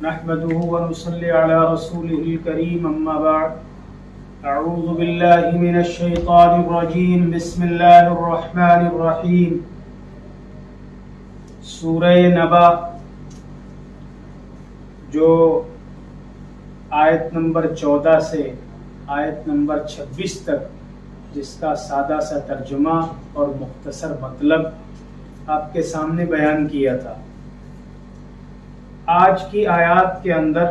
نحمده ونصلي على رسوله الكريم اما بعد اعوذ بالله من الشيطان الرجيم بسم الله الرحمن الرحيم سورہ نبا جو آیت نمبر 14 سے آیت نمبر 26 تک جس کا سادہ سا ترجمہ اور مختصر مطلب آپ کے سامنے بیان کیا تھا. آج کی آیات کے اندر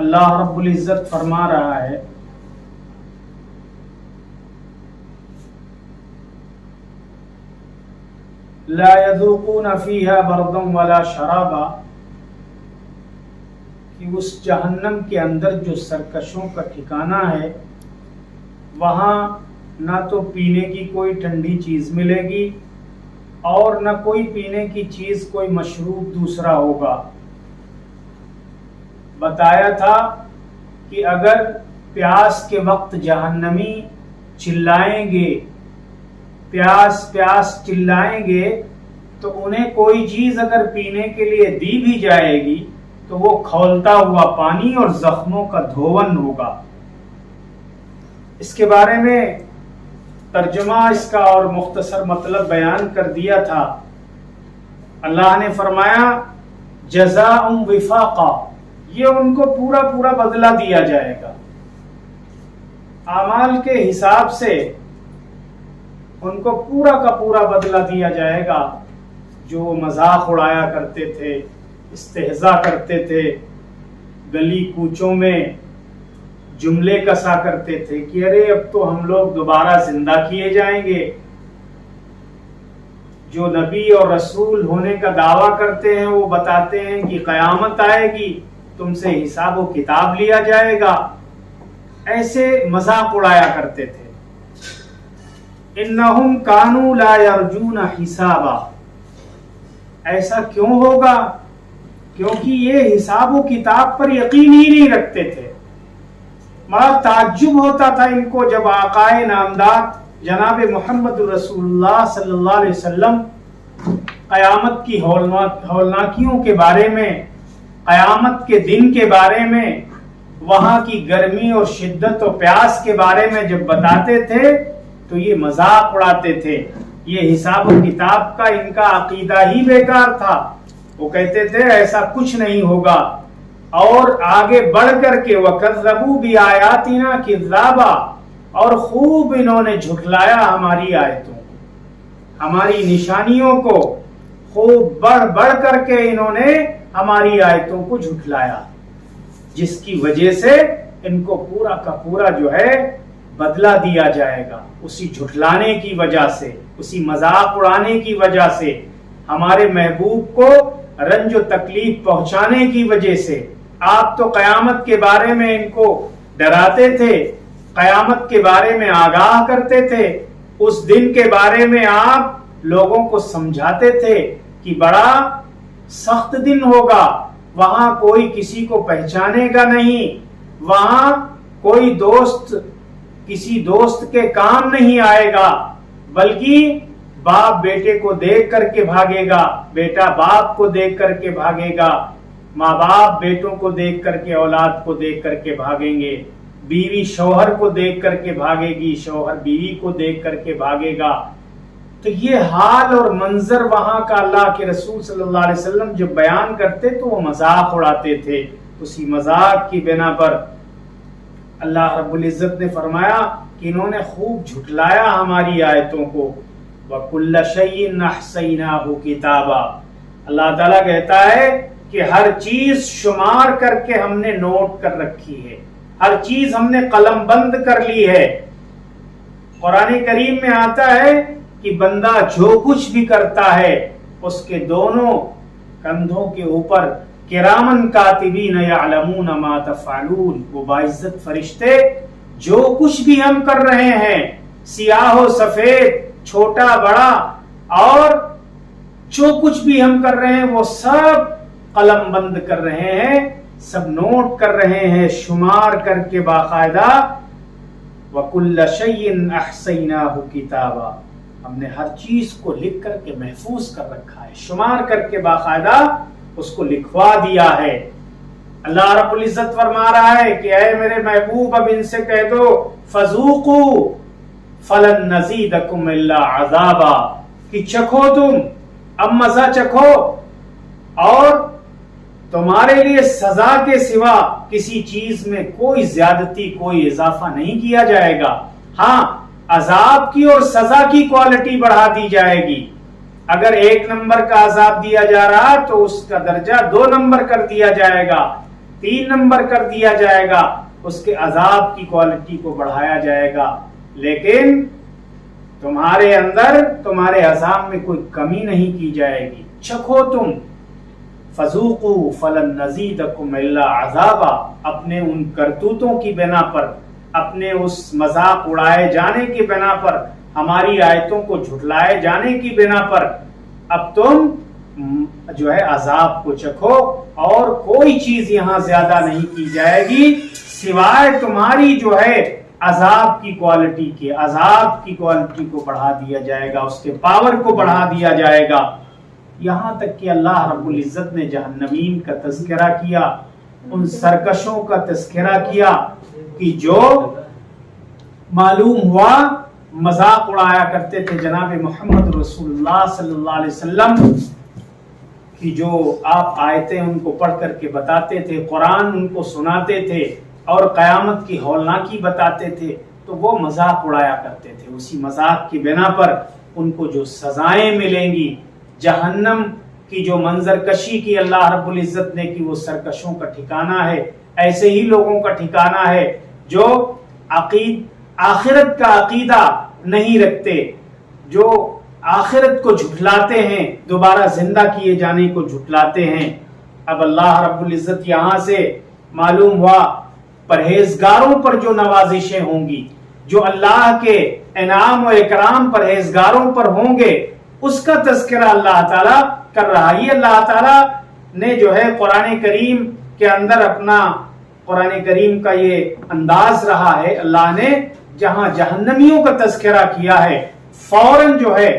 اللہ رب العزت فرما رہا ہے لا يذوقون فيها بردا ولا شرابا کہ اس جہنم کے اندر جو سرکشوں کا ٹھکانہ ہے وہاں نہ تو پینے کی کوئی ٹھنڈی چیز ملے گی اور نہ کوئی پینے کی چیز کوئی مشروب دوسرا ہوگا. بتایا تھا کہ اگر پیاس کے وقت جہنمی چلائیں گے پیاس پیاس چلائیں گے تو انہیں کوئی چیز اگر پینے کے لیے دی بھی جائے گی تو وہ کھولتا ہوا پانی اور زخموں کا دھون ہوگا. اس کے بارے میں ترجمہ اس کا اور مختصر مطلب بیان کر دیا تھا. اللہ نے فرمایا جزاء وفاقا، یہ ان کو پورا پورا بدلہ دیا جائے گا. اعمال کے حساب سے ان کو پورا کا پورا بدلہ دیا جائے گا. جو مذاق اڑایا کرتے تھے، استہزاء کرتے تھے، گلی کوچوں میں جملے کسا کرتے تھے کہ ارے اب تو ہم لوگ دوبارہ زندہ کیے جائیں گے، جو نبی اور رسول ہونے کا دعویٰ کرتے ہیں وہ بتاتے ہیں کہ قیامت آئے گی، تم سے حساب و کتاب لیا جائے گا، ایسے مذاق اڑایا کرتے تھے. انہم کانوا لا یرجون حسابا، ایسا کیوں ہوگا؟ کیونکہ یہ حساب و کتاب پر یقین ہی نہیں رکھتے تھے. بڑا تعجب ہوتا تھا ان کو جب آقائے نامدار جناب محمد رسول اللہ صلی اللہ علیہ وسلم قیامت کی ہولناکیوں کے بارے میں، قیامت کے دن کے بارے میں، وہاں کی گرمی اور شدت و پیاس کے بارے میں جب بتاتے تھے تو یہ مذاق اڑاتے تھے. یہ حساب و کتاب کا ان کا عقیدہ ہی بیکار تھا. وہ کہتے تھے ایسا کچھ نہیں ہوگا. اور آگے بڑھ کر کے وَكَذَّبُوا بِآيَاتِنَا كِذَّابًا، اور خوب انہوں نے جھٹلایا ہماری آیتوں، ہماری نشانیوں کو خوب بڑھ بڑھ کر کے انہوں نے ہماری آیتوں کو جھٹلایا، جس کی وجہ سے ان کو پورا کا پورا جو ہے بدلہ دیا جائے گا. اسی جھٹلانے کی وجہ سے، اسی مذاق اڑانے کی وجہ سے، ہمارے محبوب کو رنج و تکلیف پہنچانے کی وجہ سے. آپ تو قیامت کے بارے میں ان کو ڈراتے تھے، قیامت کے بارے میں آگاہ کرتے تھے، اس دن کے بارے میں آپ لوگوں کو سمجھاتے تھے کہ بڑا سخت دن ہوگا، وہاں کوئی کسی کو پہچانے گا نہیں، وہاں کوئی دوست کسی دوست کے کام نہیں آئے گا، بلکہ باپ بیٹے کو دیکھ کر کے بھاگے گا، بیٹا باپ کو دیکھ کر کے بھاگے گا، ماں باپ بیٹوں کو دیکھ کر کے اولاد کو دیکھ کر کے بھاگیں گے، بیوی شوہر کو دیکھ کر کے بھاگے گی، شوہر بیوی کو دیکھ کر کے بھاگے گا. تو یہ حال اور منظر وہاں کا اللہ کے رسول صلی اللہ علیہ وسلم جب بیان کرتے تو وہ مذاق اڑاتے تھے. اسی مذاق کی بنا پر اللہ رب العزت نے فرمایا کہ انہوں نے خوب جھٹلایا ہماری آیتوں کو. وَكُلَّ شَيْءٍ أَحْصَيْنَاهُ كِتَابًا، اللہ تعالیٰ کہتا ہے کہ ہر چیز شمار کر کے ہم نے نوٹ کر رکھی ہے، ہر چیز ہم نے قلم بند کر لی ہے. قرآن کریم میں آتا ہے کہ بندہ جو کچھ بھی کرتا ہے اس کے دونوں کندھوں کے اوپر کرامن کاتبین یعلمون ما تفعلون، وہ باعزت فرشتے جو کچھ بھی ہم کر رہے ہیں، سیاہ و سفید، چھوٹا بڑا، اور جو کچھ بھی ہم کر رہے ہیں وہ سب قلم بند کر رہے ہیں، سب نوٹ کر رہے ہیں، شمار کر کے باقاعدہ. وَكُلَّ شَيْءٍ أَحْصَيْنَاهُ كِتَابًا، ہم نے ہر چیز کو لکھ کر کے محفوظ کر رکھا ہے، شمار کر کے باقاعدہ اس کو لکھوا دیا ہے۔ اللہ رب العزت فرما رہا ہے کہ اے میرے محبوب اب ان سے کہہ دو فذوقوا فلن نزیدکم الا عذابا، کہ چکھو تم، اب مزہ چکھو، اور تمہارے لیے سزا کے سوا کسی چیز میں کوئی زیادتی، کوئی اضافہ نہیں کیا جائے گا۔ ہاں، عذاب کی اور سزا کی کوالٹی بڑھا دی جائے گی۔ اگر 1 نمبر کا عذاب دیا جا رہا تو اس کا درجہ 2 نمبر کر دیا جائے گا، 3 نمبر کر دیا جائے گا، اس کے عذاب کی کوالٹی کو بڑھایا جائے گا۔ لیکن تمہارے اندر، تمہارے عذاب میں کوئی کمی نہیں کی جائے گی۔ چکھو تم، فذوقوا فلن نزیدکم الا عذابا، اپنے ان کرتوتوں کی بنا پر، اپنے اس مذاق اڑائے جانے کی بنا پر، ہماری آیتوں کو جھٹلائے جانے کی بنا پر اب تم جو ہے عذاب کو چکھو، اور کوئی چیز یہاں زیادہ نہیں کی جائے گی سوائے تمہاری جو ہے عذاب کی کوالٹی کے۔ عذاب کی کوالٹی کو بڑھا دیا جائے گا، اس کے پاور کو بڑھا دیا جائے گا۔ یہاں تک کہ اللہ رب العزت نے جہنمین کا تذکرہ کیا، ان سرکشوں کا تذکرہ کیا کہ جو معلوم ہوا مذاق اڑایا کرتے تھے جناب محمد رسول اللہ صلی اللہ علیہ وسلم کی، جو آپ آیتیں ان کو پڑھ کر کے بتاتے تھے، قرآن ان کو سناتے تھے اور قیامت کی ہولناکی بتاتے تھے، تو وہ مذاق اڑایا کرتے تھے۔ اسی مذاق کی بنا پر ان کو جو سزائیں ملیں گی، جہنم کی جو منظر کشی کی اللہ رب العزت نے کی، وہ سرکشوں کا ٹھکانہ ہے۔ ایسے ہی لوگوں کا ٹھکانہ ہے جو آخرت کا عقیدہ نہیں رکھتے، جو آخرت کو جھٹلاتے ہیں، دوبارہ زندہ کیے جانے کو جھٹلاتے ہیں۔ اب اللہ رب العزت یہاں سے معلوم ہوا پرہیزگاروں پر جو نوازشیں ہوں گی، جو اللہ کے انعام و اکرام پرہیزگاروں پر ہوں گے، اس کا تذکرہ اللہ تعالیٰ کر رہا ہے۔ یہ اللہ تعالیٰ نے جو ہے قرآن کریم کے اندر اپنا، قرآن کریم کا یہ انداز رہا ہے، اللہ نے جہاں جہنمیوں کا تذکرہ کیا ہے، فوراً جو ہے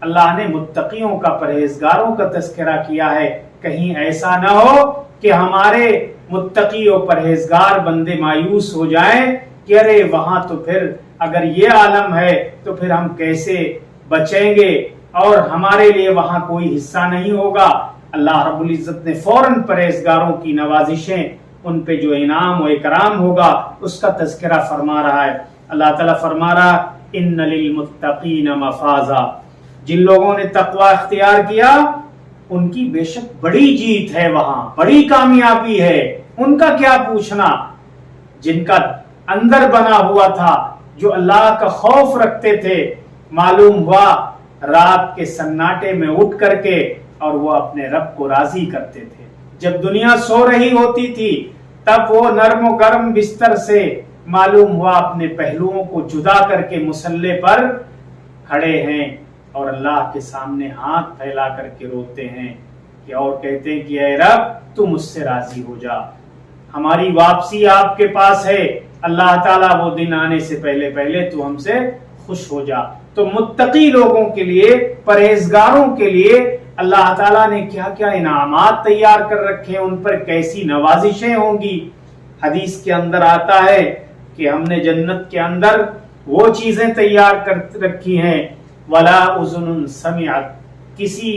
اللہ نے متقیوں کا، پرہیزگاروں کا تذکرہ کیا ہے۔ کہیں ایسا نہ ہو کہ ہمارے متقی و پرہیزگار بندے مایوس ہو جائیں کہ ارے وہاں تو پھر اگر یہ عالم ہے تو پھر ہم کیسے بچیں گے، اور ہمارے لیے وہاں کوئی حصہ نہیں ہوگا۔ اللہ رب العزت نے فوراً پرہیزگاروں کی نوازشیں، ان پہ جو انعام و اکرام ہوگا اس کا تذکرہ فرما رہا ہے۔ اللہ تعالیٰ فرما رہا ان للمتقین مفازا، جن لوگوں نے تقوی اختیار کیا ان کی بے شک بڑی جیت ہے، وہاں بڑی کامیابی ہے۔ ان کا کیا پوچھنا، جن کا اندر بنا ہوا تھا، جو اللہ کا خوف رکھتے تھے، معلوم ہوا رات کے سناٹے میں اٹھ کر کے اور وہ اپنے رب کو راضی کرتے تھے۔ جب دنیا سو رہی ہوتی تھی تب وہ نرم و گرم بستر سے معلوم ہوا اپنے پہلوؤں کو جدا کر کے مصلے پر کھڑے ہیں اور اللہ کے سامنے ہاتھ پھیلا کر کے روتے ہیں کہ اور کہتے ہیں کہ اے رب تو مجھ سے راضی ہو جا، ہماری واپسی آپ کے پاس ہے، اللہ تعالیٰ وہ دن آنے سے پہلے پہلے تو ہم سے خوش ہو جا۔ تو متقی لوگوں کے لیے، پرہیزگاروں کے لیے اللہ تعالیٰ نے کیا کیا انعامات تیار کر رکھے، ان پر کیسی نوازشیں ہوں گی۔ حدیث کے اندر آتا ہے کہ ہم نے جنت کے اندر وہ چیزیں تیار کر رکھی ہیں ولا اذن سمعت، کسی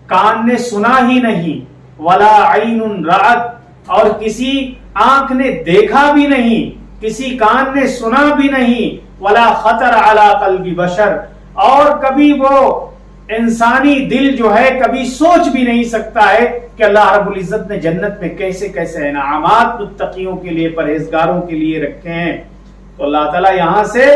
کان نے سنا ہی نہیں، ولا عین رأت، اور کسی آنکھ نے دیکھا بھی نہیں، کسی کان نے سنا بھی نہیں، ولا خطر علی قلب بشر، اور کبھی وہ انسانی دل جو ہے کبھی سوچ بھی نہیں سکتا ہے کہ اللہ رب العزت نے جنت میں کیسے کیسے انعامات متقیوں کے لیے، پرہیزگاروں کے لیے رکھے ہیں۔ تو اللہ تعالیٰ یہاں سے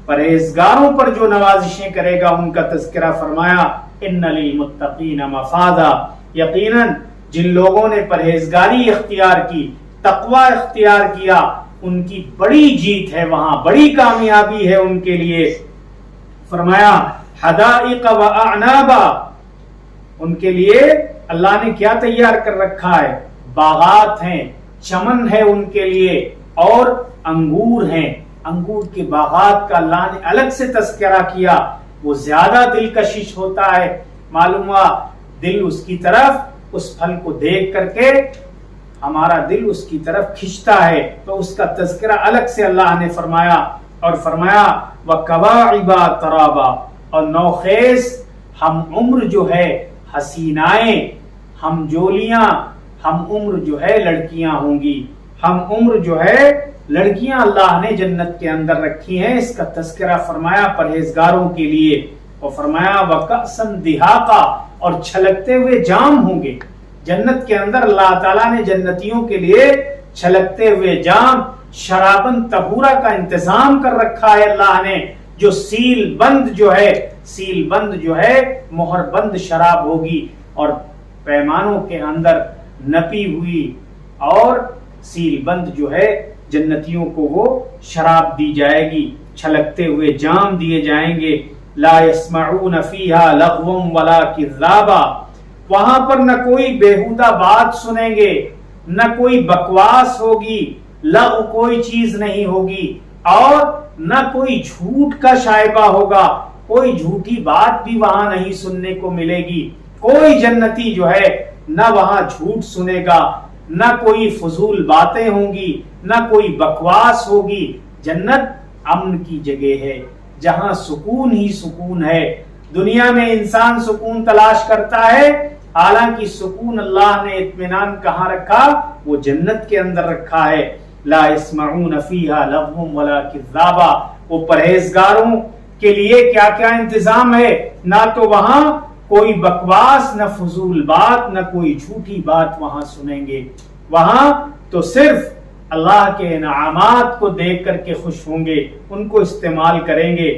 پرہیزگاروں پر جو نوازشیں کرے گا ان کا تذکرہ فرمایا ان للمتقین مفازا، یقیناً جن لوگوں نے پرہیزگاری اختیار کی، تقوی اختیار کیا، ان کی بڑی جیت ہے، وہاں بڑی کامیابی ہے ان کے لیے۔ فرمایا حدائق و اعنابا، ان کے لیے اللہ نے کیا تیار کر رکھا ہے، باغات ہیں، چمن ہے ان کے لیے، اور انگور ہیں۔ انگور کے باغات کا اللہ نے الگ سے تذکرہ کیا، وہ زیادہ دلکشش ہوتا ہے، معلوم ہوا دل اس کی طرف اس پھل کو دیکھ کر کے ہمارا دل اس کی طرف کھنچتا ہے، تو اس کا تذکرہ الگ سے اللہ نے فرمایا، اور فرمایا وَكَوَاعِبَ تَرَابًا، اور نوخیز ہم عمر جو ہے حسینائیں، ہم جولیاں، ہم عمر جو ہے لڑکیاں ہوں گی، ہم عمر جو ہے لڑکیاں اللہ نے جنت کے اندر رکھی ہیں، اس کا تذکرہ فرمایا پرہیزگاروں کے لیے، اور فرمایا وَكَأْسًا دِهَاقًا، اور چھلکتے ہوئے جام ہوں گے جنت کے اندر۔ اللہ تعالیٰ نے جنتیوں کے لیے چھلکتے ہوئے جام، شرابن طہورا کا انتظام کر رکھا ہے اللہ نے، جو سیل بند جو ہے مہر بند شراب ہوگی، اور پیمانوں کے اندر نپی ہوئی اور سیل بند جو ہے جنتیوں کو وہ شراب دی جائے گی، چھلکتے ہوئے جام دیے جائیں گے۔ لا يسمعون فيها لغوا ولا كذابا، وہاں پر نہ کوئی بیہودہ بات سنیں گے، نہ کوئی بکواس ہوگی، لغو کوئی چیز نہیں ہوگی، اور نہ کوئی جھوٹ کا شائبہ ہوگا، کوئی جھوٹی بات بھی وہاں نہیں سننے کو ملے گی۔ کوئی جنتی جو ہے نہ وہاں جھوٹ سنے گا، نہ کوئی فضول باتیں ہوں گی، نہ کوئی بکواس ہوگی۔ جنت امن کی جگہ ہے جہاں سکون ہی سکون ہے۔ دنیا میں انسان سکون تلاش کرتا ہے، حالانکہ سکون اللہ نے اطمینان کہاں رکھا؟ وہ جنت کے اندر رکھا ہے۔ لا يسمعون فيها لغوا ولا كذابا، وہ پرہیزگاروں کے لیے کیا کیا انتظام ہے؟ نہ تو وہاں کوئی بکواس، نہ فضول بات، نہ کوئی جھوٹی بات وہاں سنیں گے۔ وہاں تو صرف اللہ کے انعامات کو دیکھ کر کے خوش ہوں گے، ان کو استعمال کریں گے۔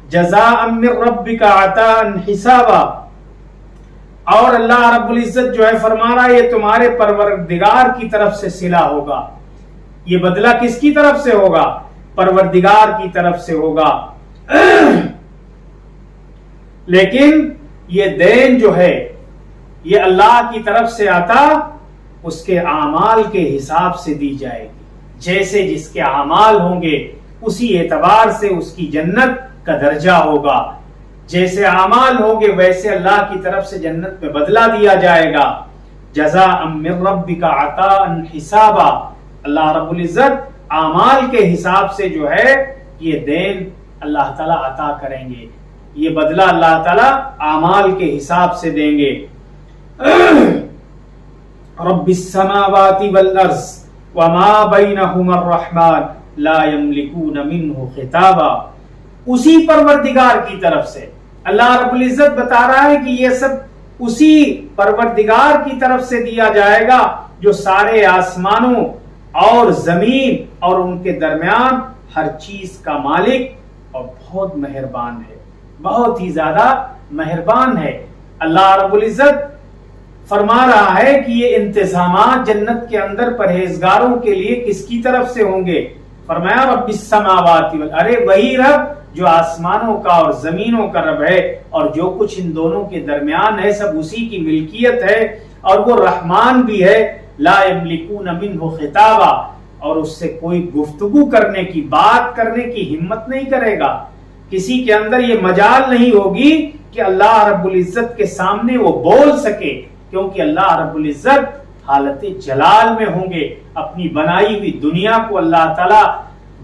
جزاء من ربک عطاء حسابا، اور اللہ رب العزت جو ہے فرما رہا ہے یہ تمہارے پروردگار کی طرف سے صلہ ہوگا۔ یہ بدلہ کس کی طرف سے ہوگا؟ پروردگار کی طرف سے ہوگا۔ لیکن یہ دین جو ہے یہ اللہ کی طرف سے آتا، اس کے اعمال کے حساب سے دی جائے گی۔ جیسے جس کے اعمال ہوں گے اسی اعتبار سے اس کی جنت کا درجہ ہوگا، جیسے اعمال ہوں گے ویسے اللہ کی طرف سے جنت میں بدلہ دیا جائے گا۔ جزاء من ربک عطاء حسابا، اللہ رب العزت اعمال کے حساب سے جو ہے یہ دین اللہ تعالیٰ عطا کریں گے، یہ بدلہ اللہ تعالیٰ اعمال کے حساب سے دیں گے۔ رب السماوات والارض وما بینہما الرحمن لا یملکون منہ خطابا، اسی پروردگار کی طرف سے اللہ رب العزت بتا رہا ہے کہ یہ سب اسی پروردگار کی طرف سے دیا جائے گا جو سارے آسمانوں اور زمین اور ان کے درمیان ہر چیز کا مالک اور بہت مہربان ہے، بہت ہی زیادہ مہربان ہے۔ اللہ رب العزت فرما رہا ہے کہ یہ انتظامات جنت کے اندر پرہیزگاروں کے لیے کس کی طرف سے ہوں گے؟ فرمایا رب السماوات والارض، ارے وہی رب جو آسمانوں کا اور زمینوں کا رب ہے، اور جو کچھ ان دونوں کے درمیان ہے سب اسی کی ملکیت ہے، اور وہ رحمان بھی ہے۔ لا یملکون منہ خطابا، اور اس سے کوئی گفتگو کرنے کی، بات کرنے کی ہمت نہیں کرے گا، کسی کے اندر یہ مجال نہیں ہوگی کہ اللہ رب العزت کے سامنے وہ بول سکے، کیونکہ اللہ رب العزت حالت جلال میں ہوں گے۔ اپنی بنائی ہوئی دنیا کو اللہ تعالیٰ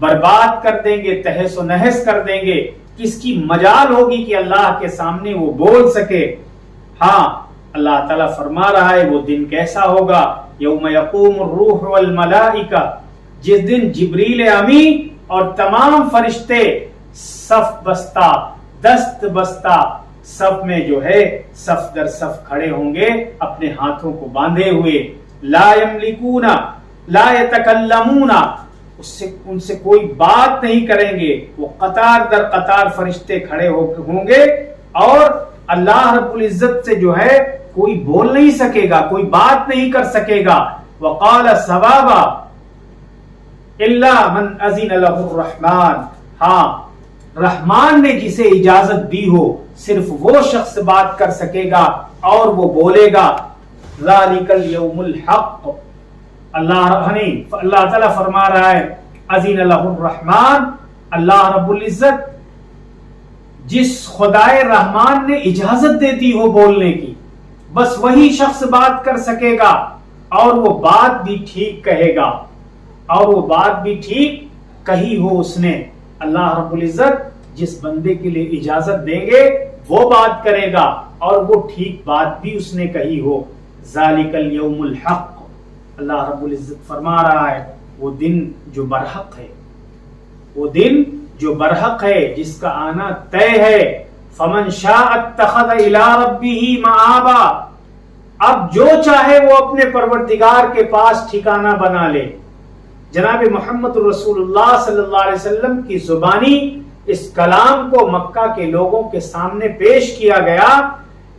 برباد کر دیں گے، تہس و نہس کر دیں گے، کس کی مجال ہوگی کہ اللہ کے سامنے وہ بول سکے؟ ہاں، اللہ تعالیٰ فرما رہا ہے وہ دن کیسا ہوگا، یوم یقوم الروح والملائکہ، جس دن جبریل امین اور تمام فرشتے صف بستہ، دست بستہ صف میں جو ہے صف در صف کھڑے ہوں گے اپنے ہاتھوں کو باندھے ہوئے۔ لا یملکون لا یتکلمون، ان سے کوئی بات نہیں کریں گے، وہ قطار در قطار فرشتے کھڑے ہوں گے، اور اللہ رب العزت سے جو ہے کوئی بول نہیں سکے گا، کوئی بات نہیں کر سکے گا۔ وقال ثوابا الا من اذن له الرحمن، ہاں رحمان نے جسے اجازت دی ہو صرف وہ شخص بات کر سکے گا اور وہ بولے گا۔ ذالک الیوم الحق، اللہ تعالیٰ فرما رہا ہے اذن له الرحمن، اللہ رب العزت جس خدائے رحمان نے اجازت دیتی ہو بولنے کی، بس وہی شخص بات کر سکے گا اور وہ بات بھی ٹھیک کہے گا، اور وہ بات بھی ٹھیک کہی ہو اس نے۔ اللہ رب العزت جس بندے کے لیے اجازت دیں گے وہ بات کرے گا اور وہ ٹھیک بات بھی اس نے کہی ہو۔ ذالک الیوم الحق، اللہ رب العزت فرما رہا ہے وہ دن جو برحق ہے، وہ دن جو برحق ہے، جس کا آنا طے ہے۔ فمن شاء اتخذ الی ربہ مآبا، اب جو چاہے وہ اپنے پروردگار کے پاس ٹھکانہ بنا لے۔ جناب محمد رسول اللہ صلی اللہ علیہ وسلم کی زبانی اس کلام کو مکہ کے لوگوں کے سامنے پیش کیا گیا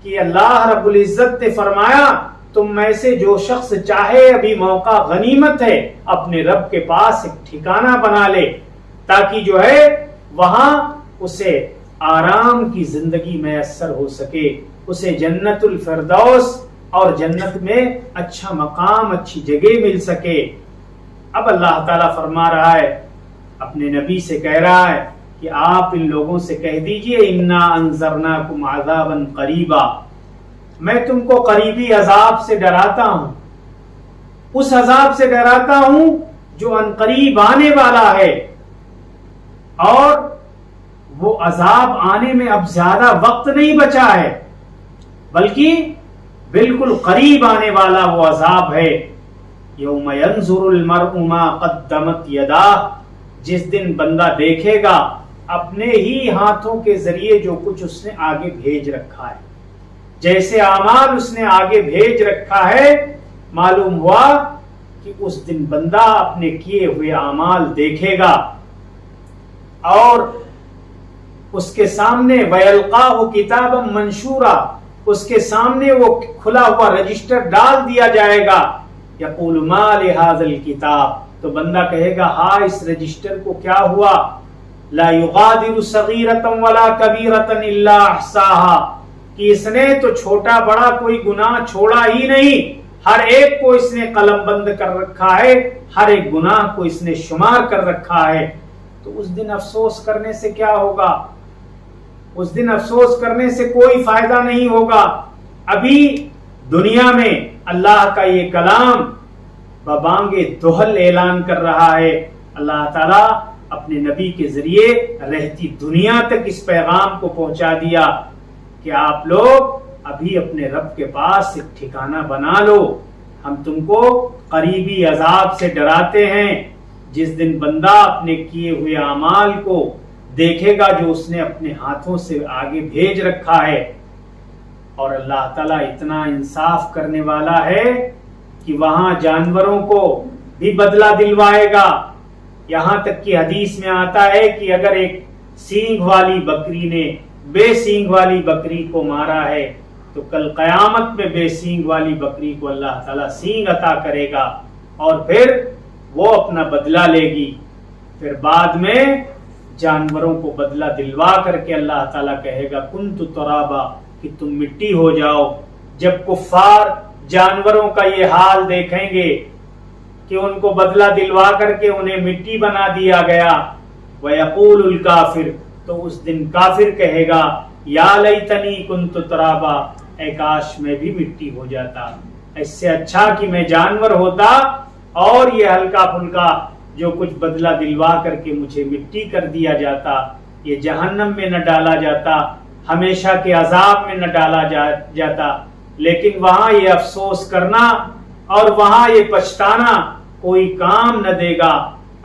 کہ اللہ رب العزت نے فرمایا تم میں سے جو شخص چاہے، ابھی موقع غنیمت ہے، اپنے رب کے پاس ایک ٹھکانہ بنا لے تاکہ جو ہے وہاں اسے آرام کی زندگی میسر ہو سکے، اسے جنت الفردوس اور جنت میں اچھا مقام، اچھی جگہ مل سکے۔ اب اللہ تعالیٰ فرما رہا ہے، اپنے نبی سے کہہ رہا ہے کہ آپ ان لوگوں سے کہہ دیجئے انا انذرناکم عذابا قریبا، میں تم کو قریبی عذاب سے ڈراتا ہوں، اس عذاب سے ڈراتا ہوں جو عنقریب آنے والا ہے، اور وہ عذاب آنے میں اب زیادہ وقت نہیں بچا ہے بلکہ بالکل قریب آنے والا وہ عذاب ہے۔ یوم ینظر المرء ما قدمت یداہ، جس دن بندہ دیکھے گا اپنے ہی ہاتھوں کے ذریعے جو کچھ اس نے آگے بھیج رکھا ہے، جیسے اعمال اس نے آگے بھیج رکھا ہے، معلوم ہوا کہ اس دن بندہ اپنے کیے ہوئے اعمال دیکھے گا اور اس کے سامنے وَيَلْقَاهُ كِتَابًا مَنْشُورًا، اس کے سامنے وہ کھلا ہوا رجسٹر ڈال دیا جائے گا۔ يَقُولُ مَا لِهَذَا الْكِتَابِ، تو بندہ کہے گا ہاں اس رجسٹر کو کیا ہوا، لَا يُغَادِرُ صَغِيرَةً وَلَا كَبِيرَةً إِلَّا أَحْصَاهَا، کہ اس نے تو چھوٹا بڑا کوئی گناہ چھوڑا ہی نہیں، ہر ایک کو اس نے قلم بند کر رکھا ہے، ہر ایک گناہ کو اس نے شمار کر رکھا ہے۔ تو اس دن افسوس کرنے سے کیا ہوگا، اس دن افسوس کرنے سے کوئی فائدہ نہیں ہوگا۔ ابھی دنیا میں اللہ کا یہ کلام ببانگ دہل اعلان کر رہا ہے، اللہ تعالیٰ اپنے نبی کے ذریعے رہتی دنیا تک اس پیغام کو پہنچا دیا کہ آپ لوگ ابھی اپنے رب کے پاس ایک ٹھکانہ بنا لو، ہم تم کو قریبی عذاب سے ڈراتے ہیں، جس دن بندہ اپنے کیے ہوئے اعمال کو دیکھے گا جو اس نے اپنے ہاتھوں سے آگے بھیج رکھا ہے۔ اور اللہ تعالیٰ اتنا انصاف کرنے والا ہے کہ وہاں جانوروں کو بھی بدلہ دلوائے گا، یہاں تک کہ حدیث میں آتا ہے کہ اگر ایک سینگ والی بکری نے بے سینگ والی بکری کو مارا ہے تو کل قیامت میں بے سینگ والی بکری کو اللہ تعالیٰ سینگ عطا کرے گا اور پھر وہ اپنا بدلہ لے گی۔ پھر بعد میں جانوروں کو بدلہ دلوا کر کے اللہ تعالیٰ کہے گا کنت ترابا، کہ تم مٹی ہو جاؤ۔ جب کفار جانوروں کا یہ حال دیکھیں گے کہ ان کو بدلہ دلوا کر کے انہیں مٹی بنا دیا گیا، وَيَقُولُ الْكَافِرُ، تو اس دن کافر کہے گا یا لیتنی کنت ترابا، اے کاش میں بھی مٹی ہو جاتا، اس سے اچھا کہ میں جانور ہوتا اور یہ ہلکا پھلکا جو کچھ بدلہ دلوا کر کے مجھے مٹی کر دیا جاتا، یہ جہنم میں نہ ڈالا جاتا، ہمیشہ کے عذاب میں نہ ڈالا جاتا۔ لیکن وہاں یہ افسوس کرنا اور وہاں یہ پچھتانا کوئی کام نہ دے گا۔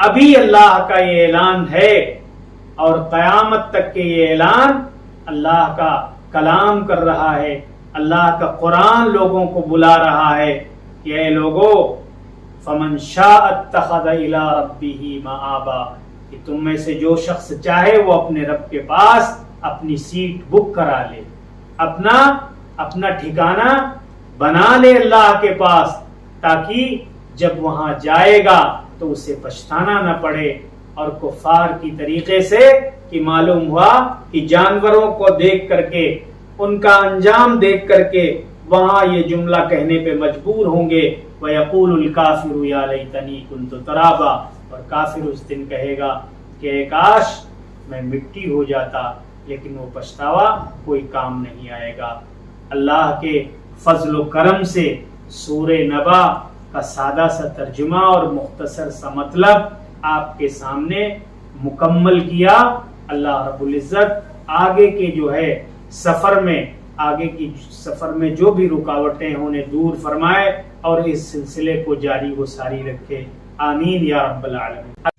ابھی اللہ کا یہ اعلان ہے اور قیامت تک کے یہ اعلان اللہ کا کلام کر رہا ہے، اللہ کا قرآن لوگوں کو بلا رہا ہے کہ اے لوگو فمن شاء اتخذ الی ربہ مآبا، کہ تم میں سے جو شخص چاہے وہ اپنے رب کے پاس اپنی سیٹ بک کرا لے، اپنا ٹھکانہ بنا لے اللہ کے پاس، تاکہ جب وہاں جائے گا تو اسے پچھتانا نہ پڑے۔ اور کفار کی طریقے سے کہ معلوم ہوا کہ جانوروں کو دیکھ کر کے، ان کا انجام دیکھ کر کے وہاں یہ جملہ کہنے پہ مجبور ہوں گے وَيَقُولُ الْكَافِرُ يَا لَيْتَنِي كُنْتُ تُرَابًا، اور کافر اس دن کہے گا کہ کاش میں مٹی ہو جاتا، لیکن وہ پچھتاوا کوئی کام نہیں آئے گا۔ اللہ کے فضل و کرم سے سورہ نبا کا سادہ سا ترجمہ اور مختصر سا مطلب آپ کے سامنے مکمل کیا۔ اللہ رب العزت آگے کے جو ہے سفر میں جو بھی رکاوٹیں ہیں انہیں دور فرمائے اور اس سلسلے کو جاری و ساری رکھے، آمین یا رب العالمین۔